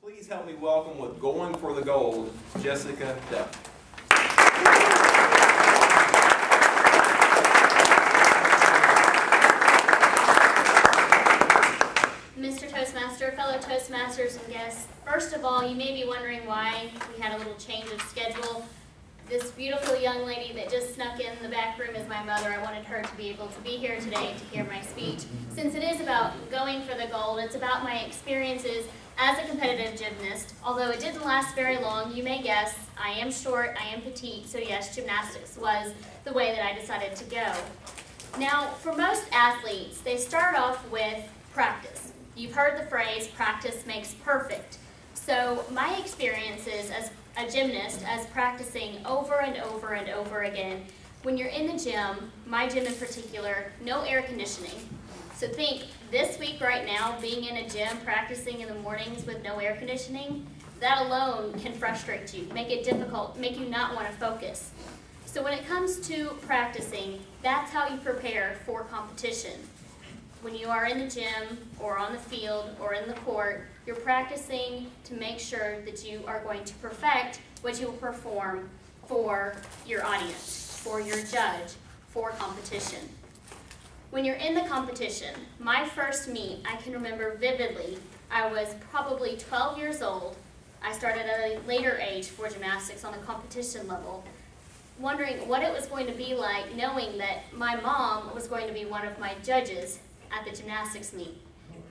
Please help me welcome with Going for the Gold, Jessica Duff. Mr. Toastmaster, fellow Toastmasters and guests, first of all, you may be wondering why we had a little change of schedule. This beautiful young lady that just snuck in the back room is my mother. I wanted her to be able to be here today to hear my speech. Since it is about going for the gold, it's about my experiences as a competitive gymnast. Although it didn't last very long, you may guess, I am short, I am petite, so yes, gymnastics was the way that I decided to go. Now, for most athletes, they start off with practice. You've heard the phrase, practice makes perfect. So my experiences as a gymnast, as practicing over and over and over again, when you're in the gym, my gym in particular, no air conditioning. So think, this week right now, being in a gym, practicing in the mornings with no air conditioning, that alone can frustrate you, make it difficult, make you not want to focus. So when it comes to practicing, that's how you prepare for competition. When you are in the gym, or on the field, or in the court, you're practicing to make sure that you are going to perfect what you will perform for your audience, for your judge, for competition. When you're in the competition, my first meet, I can remember vividly, I was probably 12 years old. I started at a later age for gymnastics on the competition level, wondering what it was going to be like knowing that my mom was going to be one of my judges at the gymnastics meet.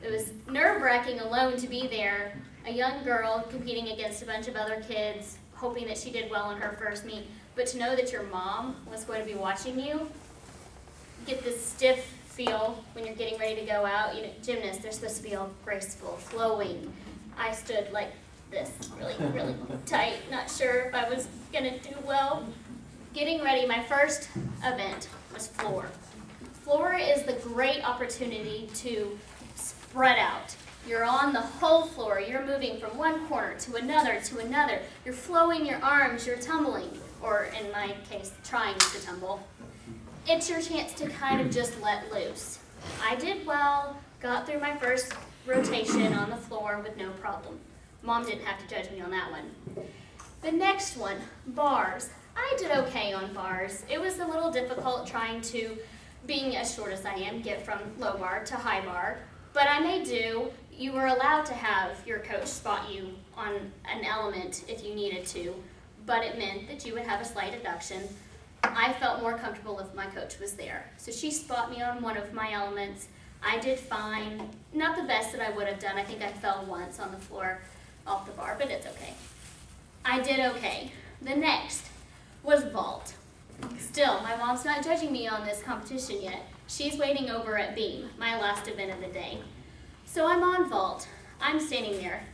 It was nerve-wracking alone to be there, a young girl competing against a bunch of other kids, hoping that she did well in her first meet, but to know that your mom was going to be watching you, get this stiff feel when you're getting ready to go out. You know, gymnasts, they're supposed to be all graceful, flowing. I stood like this, really tight, not sure if I was gonna do well. Getting ready, my first event was floor. Floor is the great opportunity to spread out. You're on the whole floor. You're moving from one corner to another to another. You're flowing your arms, you're tumbling, or in my case, trying to tumble. It's your chance to kind of just let loose. I did well, got through my first rotation on the floor with no problem. Mom didn't have to judge me on that one. The next one, bars. I did okay on bars. It was a little difficult trying to, being as short as I am, get from low bar to high bar, but I may do. You were allowed to have your coach spot you on an element if you needed to, but it meant that you would have a slight deduction. I felt more comfortable if my coach was there. So she spot me on one of my elements. I did fine. Not the best that I would have done. I think I fell once on the floor off the bar, but it's okay. I did okay. The next was vault. Still, my mom's not judging me on this competition yet. She's waiting over at beam, my last event of the day. So I'm on vault. I'm standing there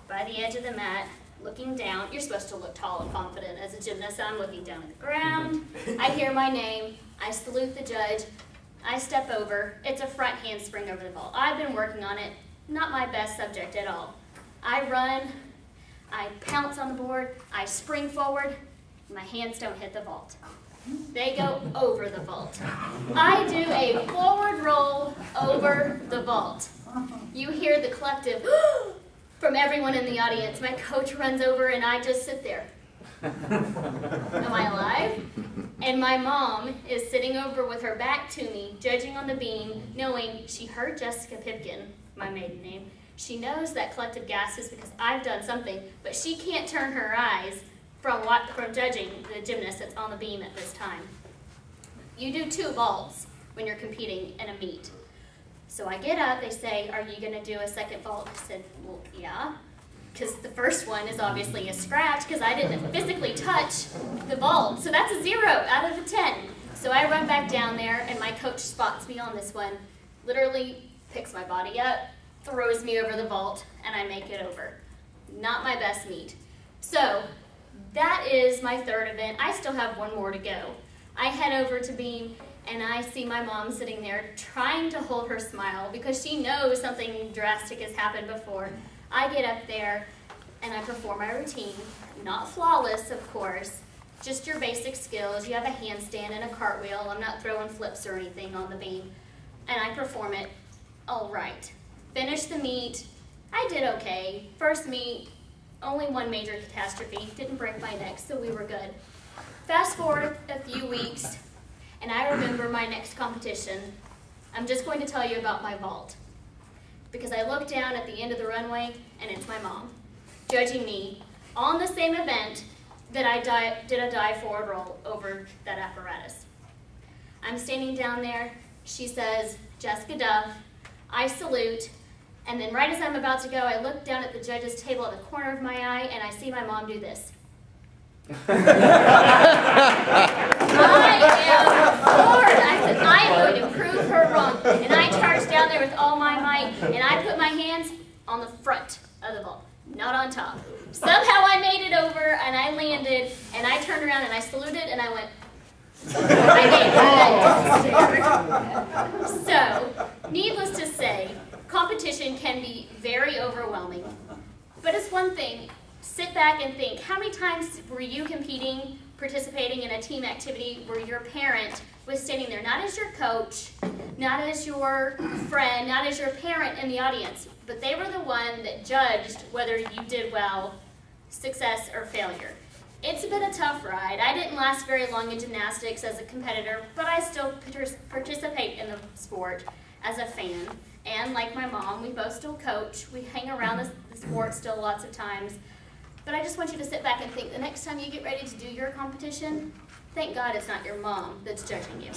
by the edge of the mat, looking down. You're supposed to look tall and confident as a gymnast. I'm looking down at the ground. I hear my name. I salute the judge. I step over. It's a front handspring over the vault. I've been working on it. Not my best subject at all. I run. I pounce on the board. I spring forward. My hands don't hit the vault. They go over the vault. I do a forward roll over the vault. You hear the collective from everyone in the audience. My coach runs over and I just sit there. Am I alive? And my mom is sitting over with her back to me, judging on the beam, knowing she heard Jessica Pipkin, my maiden name. She knows that collective gasp is because I've done something, but she can't turn her eyes from judging the gymnast that's on the beam at this time. You do 2 vaults when you're competing in a meet. So I get up, they say, are you gonna do a second vault? I said, well, yeah, because the first one is obviously a scratch because I didn't physically touch the vault. So that's a 0 out of a 10. So I run back down there and my coach spots me on this one, literally picks my body up, throws me over the vault, and I make it over. Not my best meet. So that is my 3rd event. I still have 1 more to go. I head over to beam and I see my mom sitting there trying to hold her smile because she knows something drastic has happened before. I get up there and I perform my routine. Not flawless, of course, just your basic skills. You have a handstand and a cartwheel. I'm not throwing flips or anything on the beam. And I perform it all right. Finish the meet, I did okay. First meet, only one major catastrophe, didn't break my neck, so we were good. Fast forward a few weeks, and I remember my next competition. I'm just going to tell you about my vault, because I look down at the end of the runway, and it's my mom, judging me on the same event that I did a dive forward roll over that apparatus. I'm standing down there, she says, Jessica Duff, I salute, and then right as I'm about to go, I look down at the judge's table at the corner of my eye, and I see my mom do this. I am floored. I said, I am going to prove her wrong. And I charged down there with all my might, and I put my hands on the front of the vault, not on top. Somehow I made it over, and I landed, and I turned around, and I saluted, and I went, I gave her that So, needless to say, competition can be very overwhelming. But it's one thing, sit back and think, how many times were you competing, participating in a team activity where your parent was standing there, not as your coach, not as your friend, not as your parent in the audience, but they were the one that judged whether you did well, success, or failure. It's been a tough ride. I didn't last very long in gymnastics as a competitor, but I still participate in the sport as a fan. And like my mom, we both still coach. We hang around the sport still lots of times. But I just want you to sit back and think, the next time you get ready to do your competition, thank God it's not your mom that's judging you.